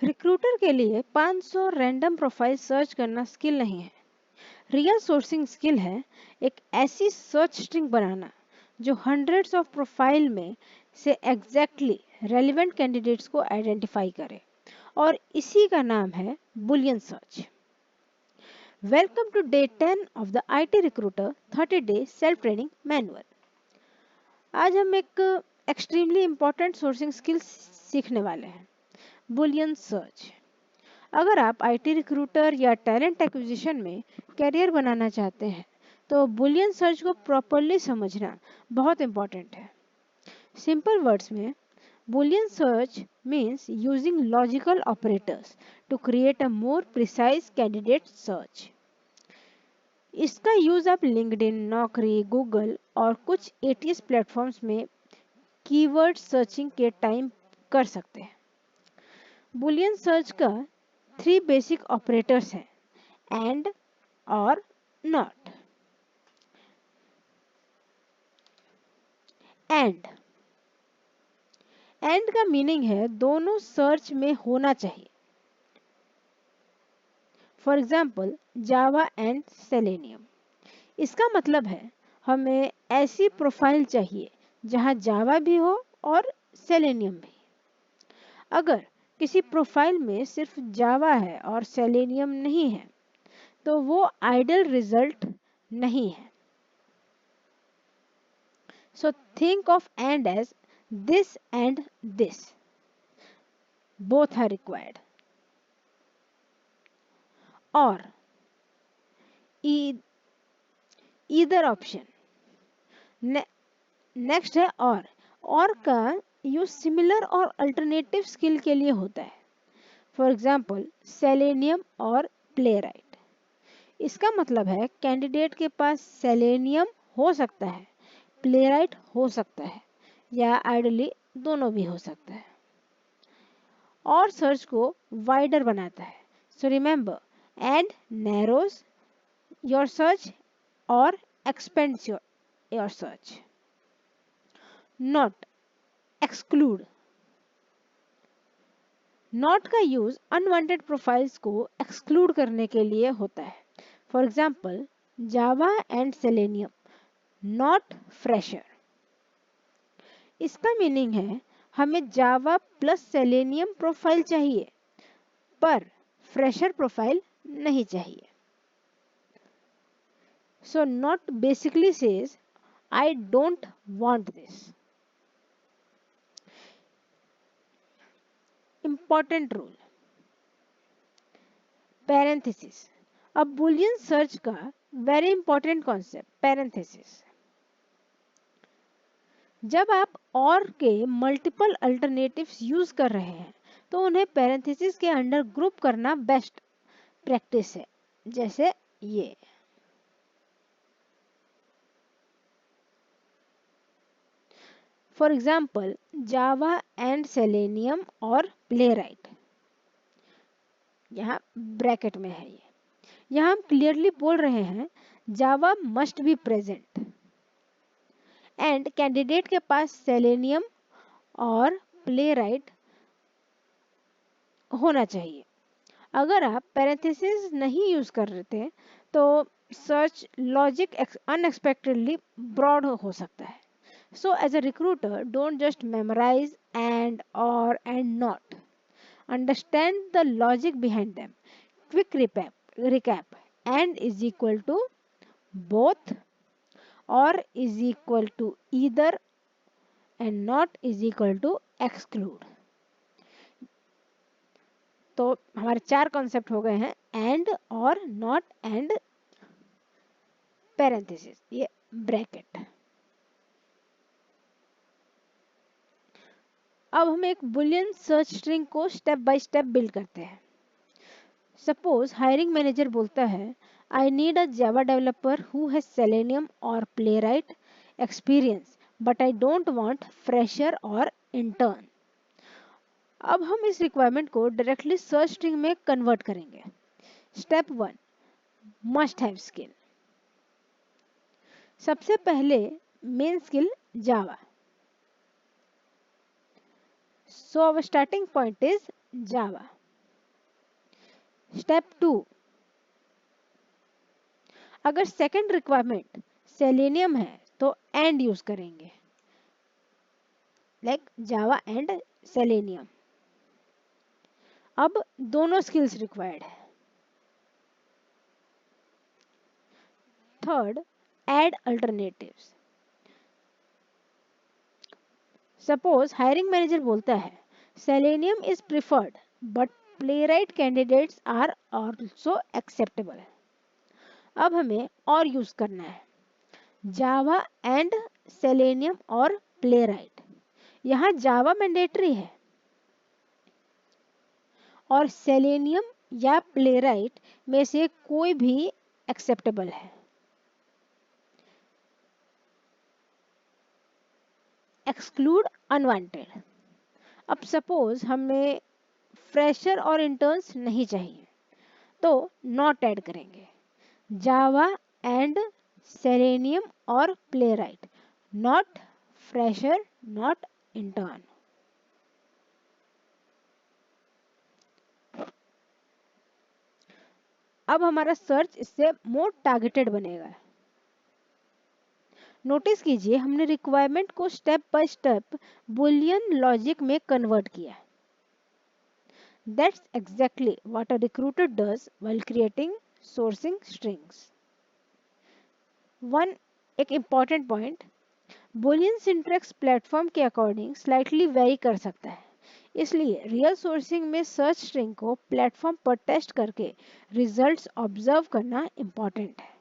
Recruiter के लिए 500 random profile search करना स्किल नहीं है। रियल सोर्सिंग स्किल है एक ऐसी सर्च स्ट्रिंग बनाना जो हंड्रेड्स ऑफ प्रोफाइल में से एग्जैक्टली रेलिवेंट कैंडिडेट्स को आइडेंटिफाई करे, और इसी का नाम है Boolean search. Welcome to day 10 of the IT recruiter 30 day self training manual. आज हम एक एक्सट्रीमली इंपॉर्टेंट सोर्सिंग स्किल सीखने वाले हैं, बुलियन सर्च। अगर आप IT रिक्रूटर या टैलेंट एक्विजिशन में करियर बनाना चाहते हैं तो बुलियन सर्च को प्रॉपरली समझना बहुत इंपॉर्टेंट है। सिंपल वर्ड्स में, Boolean search means using logical operators to create a more precise candidate search. इसका यूज आप लिंक्डइन, नौकरी, गूगल और कुछ ATS प्लेटफॉर्म्स में कीवर्ड सर्चिंग के टाइम कर सकते हैं। बुलियन सर्च का 3 बेसिक ऑपरेटर्स हैं, एंड, और, नॉट। एंड का मीनिंग है दोनों सर्च में होना चाहिए। For example, Java and Selenium. इसका मतलब है हमें ऐसी प्रोफाइल चाहिए जहां जावा भी हो और सेलेनियम भी। अगर किसी प्रोफाइल में सिर्फ जावा है और सेलेनियम नहीं है तो वो आइडियल रिजल्ट नहीं है। So think of and as this and this. Both are required. Or either option. Next है और का यूज सिमिलर और अल्टरनेटिव स्किल के लिए होता है। फॉर एग्जाम्पल, सेलेनियम और प्लेराइट। इसका मतलब है कैंडिडेट के पास सेलेनियम हो सकता है, प्लेराइट हो सकता है, या आइडली दोनों भी हो सकता है। और सर्च को वाइडर बनाता है। So remember, and narrows your search और expands your search. Not, exclude. Not का यूज अनवांटेड प्रोफाइल्स को एक्सक्लूड करने के लिए होता है। For example, Java and Selenium, not fresher. इसका मीनिंग है हमें जावा प्लस सेलेनियम प्रोफाइल चाहिए पर फ्रेशर प्रोफाइल नहीं चाहिए। So not basically says I don't want this. Important rule, parenthesis. अब बुलियन सर्च का वेरी इंपॉर्टेंट कॉन्सेप्ट, पैरेंथेसिस। जब आप और के मल्टीपल अल्टरनेटिव्स यूज कर रहे हैं तो उन्हें पैरेंथेसिस के अंडर ग्रुप करना बेस्ट प्रैक्टिस है, जैसे ये। For example, Java and Selenium और प्लेराइट, यहाँ ब्रैकेट में है ये। यहाँ हम क्लियरली बोल रहे हैं Java must be present and candidate के पास सेलेनियम और प्लेराइट होना चाहिए। अगर आप पैरेंथेसिस नहीं यूज कर रहे थे तो सर्च लॉजिक अनएक्सपेक्टेडली ब्रॉड हो सकता है। So as a recruiter, don't just memorise and or and not, understand the logic behind them. Quick recap, and is equal to both, or is equal to either, and not is equal to exclude. तो हमारे 4 concept हो गए हैं, and, or, not, and parenthesis, ये bracket. अब हम एक boolean search string को स्टेप बाय स्टेप बिल्ड करते हैं। सपोज हायरिंग मैनेजर बोलता है आई need a Java developer who has Selenium और Playwright experience but I don't want fresher or intern. अब हम इस रिक्वायरमेंट को डायरेक्टली सर्च स्ट्रिंग में कन्वर्ट करेंगे। Step 1, must have skill. सबसे पहले main skill Java. So our starting point is Java. Step 2, अगर सेकंड रिक्वायरमेंट सेलेनियम है तो एंड यूज करेंगे, लाइक जावा एंड सेलेनियम। अब दोनों स्किल्स रिक्वायर्ड है। Third, add alternatives. Suppose hiring manager बोलता है Selenium is preferred but Playwright candidates are also acceptable. अब हमें और यूज करना है जावा एंड सेलेनियम और प्लेराइट। यहाँ जावा मैंडेटरी है और सेलेनियम या प्लेराइट में से कोई भी एक्सेप्टेबल है। Exclude unwanted. अब सपोज हमें फ्रेशर और इंटर्न्स नहीं चाहिए तो नॉट ऐड करेंगे जावा एंड सेलेनियम और playwright, not fresher not intern. अब हमारा सर्च इससे मोर टारगेटेड बनेगा। नोटिस कीजिए हमने रिक्वायरमेंट को step by step Boolean logic में कन्वर्ट किया। That's exactly what a recruiter does while creating sourcing strings. One एक important point, Boolean syntax platform के अकॉर्डिंग स्लाइटली वेरी कर सकता है, इसलिए रियल सोर्सिंग में सर्च स्ट्रिंग को प्लेटफॉर्म पर टेस्ट करके रिजल्ट्स ऑब्जर्व करना इम्पॉर्टेंट है।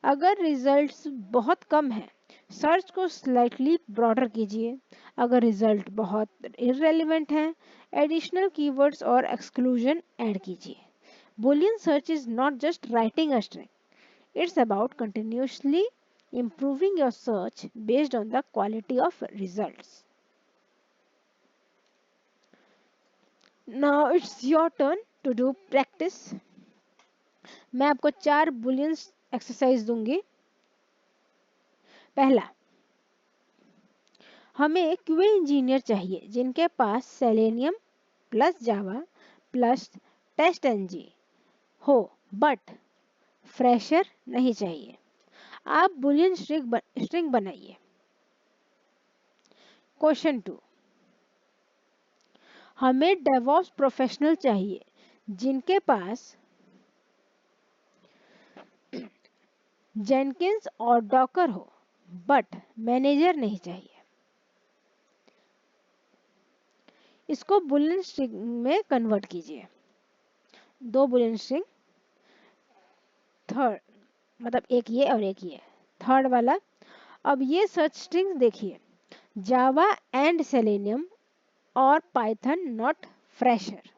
अगर रिजल्ट्स बहुत कम है सर्च को स्लाइटली ब्रॉडर कीजिए। अगर रिजल्ट बहुत इररेलेवेंट है एडिशनल कीवर्ड्स और एक्सक्लूजन ऐड कीजिए। Boolean search is not just writing a string, it's about continuously improving your search based on the quality of results. Now it's your turn to do practice. मैं आपको 4 Boolean exercise दूंगी। पहला, हमें QA engineer चाहिए जिनके पास Selenium plus Java plus TestNG हो but fresher नहीं चाहिए। आप बुलियन स्ट्रिंग बनाइए। क्वेश्चन 2, हमें डेवऑप्स प्रोफेशनल चाहिए जिनके पास जेनकिंस और डॉकर हो बट मैनेजर नहीं चाहिए। इसको बुलियन स्ट्रिंग में कन्वर्ट कीजिए। 2 बुलियन स्ट्रिंग, थर्ड मतलब एक ये और एक ये, थर्ड वाला। अब ये सर्च स्ट्रिंग्स देखिए, जावा एंड सेलेनियम और पाइथन नॉट फ्रेशर।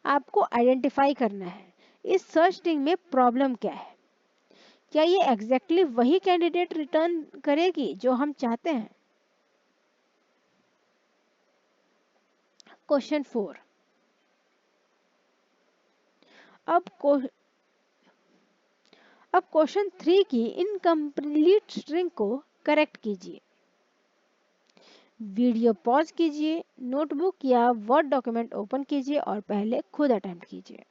आपको आइडेंटिफाई करना है इस सर्च स्ट्रिंग में प्रॉब्लम क्या है। क्या ये एग्जैक्टली वही कैंडिडेट रिटर्न करेगी जो हम चाहते हैं। क्वेश्चन 4, अब क्वेश्चन 3 की इनकम्प्लीट स्ट्रिंग को करेक्ट कीजिए। वीडियो पॉज कीजिए, नोटबुक या वर्ड डॉक्यूमेंट ओपन कीजिए और पहले खुद अटेम्प्ट कीजिए।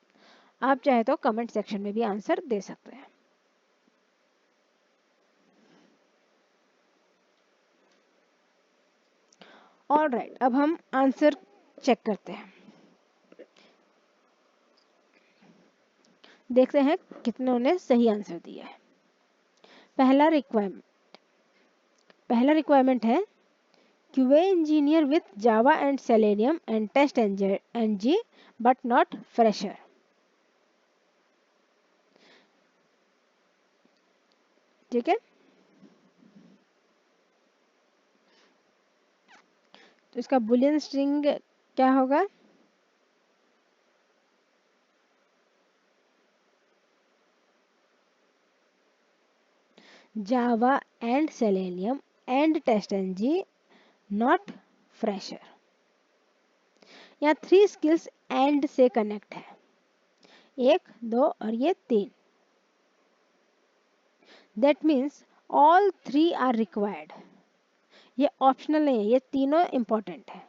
आप चाहे तो कमेंट सेक्शन में भी आंसर दे सकते हैं। ऑलराइट, अब हम आंसर चेक करते हैं। देखते हैं कितनों ने सही आंसर दिया है। पहला रिक्वायरमेंट है QA engineer with Java and Selenium and TestNG but not fresher. ठीक है, तो इसका बुलियन स्ट्रिंग क्या होगा। Java and Selenium and TestNG not fresher. यहाँ 3 स्किल्स एंड से कनेक्ट है, 1 2 और ये 3। That means all 3 are required. ये ऑप्शनल नहीं है, ये तीनों इंपॉर्टेंट है।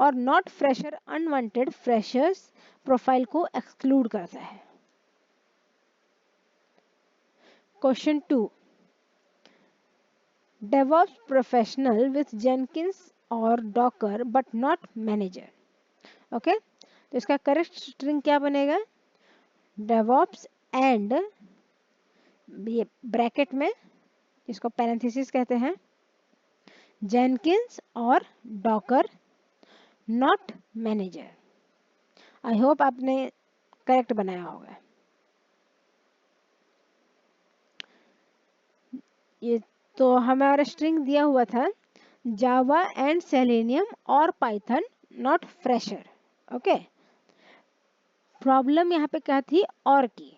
और not fresher unwanted freshers profile को एक्सक्लूड करता है। Question 2, DevOps professional with Jenkins or Docker but not manager. Okay, तो इसका करेक्ट स्ट्रिंग क्या बनेगा? DevOps एंड, ये ब्रैकेट में इसको पैरेंथेसिस कहते हैं, Jenkins or Docker not manager. I hope आपने करेक्ट बनाया होगा। ये तो हमारा स्ट्रिंग दिया हुआ था जावा एंड सेलेनियम और Python not fresher. Okay, problem यहाँ पे क्या थी? और की,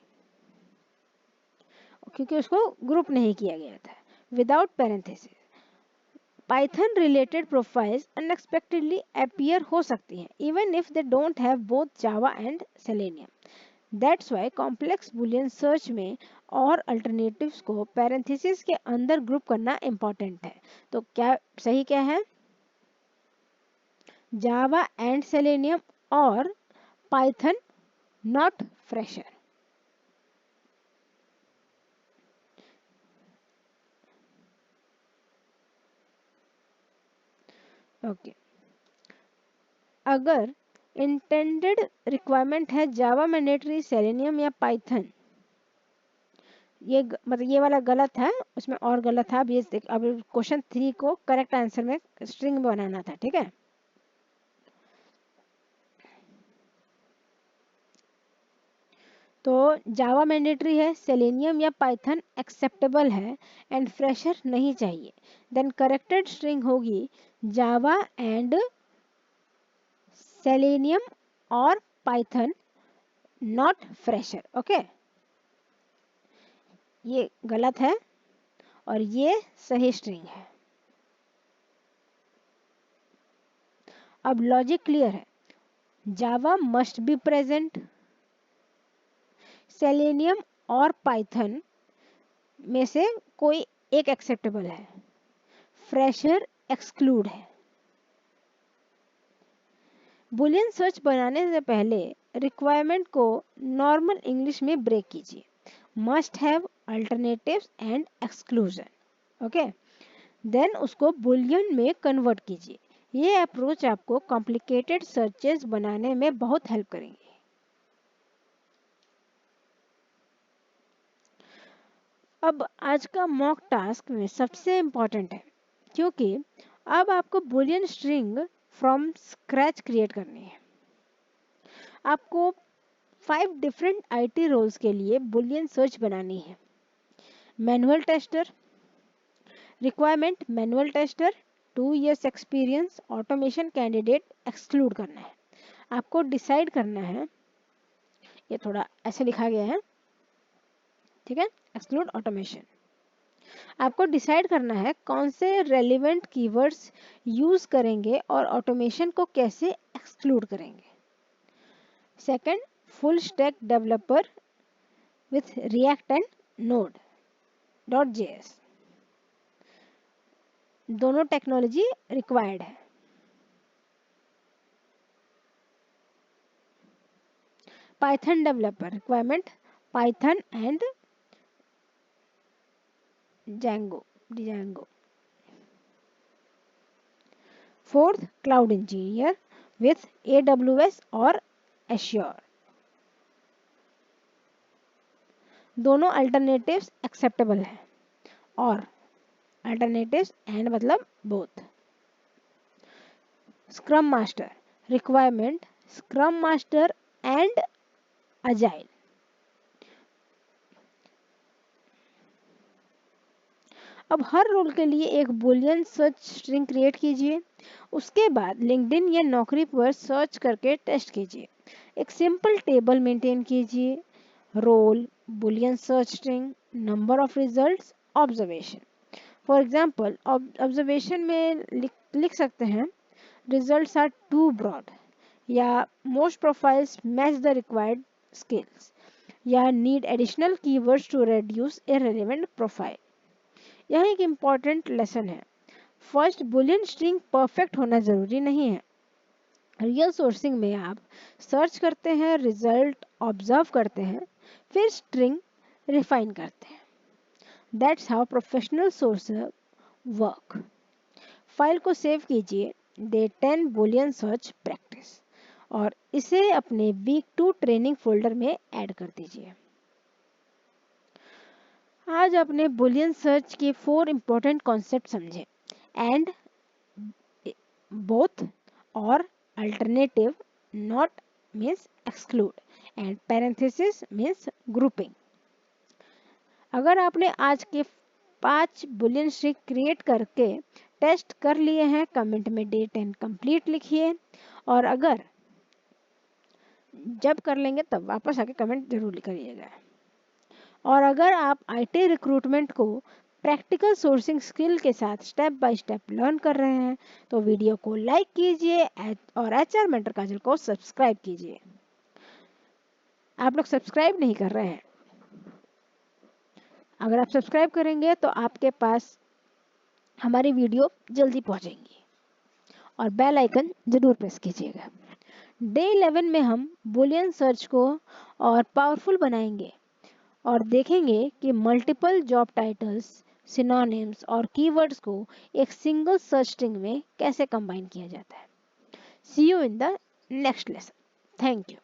क्योंकि उसको ग्रुप नहीं किया गया था without parenthesis. Python related profiles unexpectedly appear हो सकती हैं even if they don't have both Java and selenium. That's why complex Boolean search में और अल्टरनेटिव्स को पैरेंथेसिस के अंदर ग्रुप करना इंपॉर्टेंट है। तो क्या सही क्या है? जावा एंड सेलेनियम और पाइथन नॉट फ्रेशर। ओके, अगर इंटेंडेड रिक्वायरमेंट है जावा मैंडेटरी सेलेनियम या पाइथन, ये मतलब ये वाला गलत है, उसमें और गलत था। अब ये अब क्वेश्चन 3 को करेक्ट आंसर में स्ट्रिंग बनाना था, ठीक है। तो जावा मैंडेटरी है, सेलेनियम या पाइथन एक्सेप्टेबल है एंड फ्रेशर नहीं चाहिए, देन करेक्टेड स्ट्रिंग होगी जावा एंड सेलेनियम और पाइथन नॉट फ्रेशर। ओके, ये गलत है और ये सही स्ट्रिंग है। अब लॉजिक क्लियर है, Java must be present, Selenium और पाइथन में से कोई एक एक्सेप्टेबल है, फ्रेशर एक्सक्लूड है। बुलियन सर्च बनाने से पहले रिक्वायरमेंट को नॉर्मल इंग्लिश में ब्रेक कीजिए, must have, alternatives and exclusion. Okay, then उसको बुलियन में कन्वर्ट कीजिए। ये अप्रोच आपको कॉम्प्लिकेटेड सर्चेस बनाने में बहुत हेल्प करेंगे। अब आज का मॉक टास्क में सबसे इम्पॉर्टेंट है, क्योंकि अब आपको Boolean string from scratch create करनी है। आपको 5 डिफरेंट आईटी रोल्स के लिए बुलियन सर्च बनानी है। Manual tester, requirement manual tester, 2 years experience, automation candidate exclude करना है। आपको डिसाइड करना है, ये थोड़ा ऐसे लिखा गया है, ठीक है, एक्सक्लूड ऑटोमेशन। आपको डिसाइड करना है कौन से रेलिवेंट कीवर्ड्स यूज करेंगे और ऑटोमेशन को कैसे एक्सक्लूड करेंगे। Second, full stack developer with react and node dot JS, दोनों टेक्नोलॉजी रिक्वायर्ड है। Python developer requirement Python and Django. Fourth, cloud engineer with AWS और Azure, दोनों अल्टरनेटिव्स एक्सेप्टेबल है, और अल्टरनेटिव्स एंड मतलब both. Scrum master requirement scrum master and agile, अब हर role के लिए एक बुलियन सर्च स्ट्रिंग क्रिएट कीजिए। उसके बाद लिंक्डइन या नौकरी पर सर्च करके टेस्ट कीजिए। एक सिंपल टेबल मेंटेन कीजिए, role, boolean search string, number of results, observation. For example observation में लिख सकते हैं रिजल्ट्स आर टू ब्रॉड, या most profiles match the required skills, या need additional keywords to reduce irrelevant profile. यह एक important lesson है। फर्स्ट, बुलियन स्ट्रिंग परफेक्ट होना जरूरी नहीं है। रियल सोर्सिंग में आप सर्च करते हैं, रिजल्ट ऑब्जर्व करते हैं, फिर स्ट्रिंग रिफाइन करते हैं। That's how professional sorcerer work. File को सेव कीजिए, दे 10 बुलियन सर्च प्रैक्टिस, और इसे अपने वीक 2 ट्रेनिंग फोल्डर में ऐड कर दीजिए। आज आपने बुलियन सर्च के 4 इंपॉर्टेंट कॉन्सेप्ट समझे। एंड, बोथ, और, alternative, not means exclude, and parenthesis means grouping. अगर आपने आज के 5 बुलियन स्ट्रिंग क्रिएट करके टेस्ट कर लिए हैं, कमेंट में डेट एंड कंप्लीट लिखिए। और अगर जब कर लेंगे तब वापस आके कमेंट जरूर करिएगा। और अगर आप आईटी रिक्रूटमेंट को प्रैक्टिकल सोर्सिंग स्किल के साथ स्टेप बाय स्टेप लर्न कर रहे हैं तो वीडियो को लाइक कीजिए और एचआर मेंटर काजल को सब्सक्राइब कीजिए। आप लोग सब्सक्राइब नहीं कर रहे हैं। अगर आप सब्सक्राइब करेंगे तो आपके पास हमारी वीडियो जल्दी पहुंचेंगी, और बेल आइकन जरूर प्रेस कीजिएगा। डे 11 में हम बुलियन सर्च को और पावरफुल बनाएंगे और देखेंगे कि मल्टीपल जॉब टाइटल्स, सिनोनिम्स और कीवर्ड्स को एक सिंगल सर्च स्ट्रिंग में कैसे कंबाइन किया जाता है। See you in the next lesson. Thank you.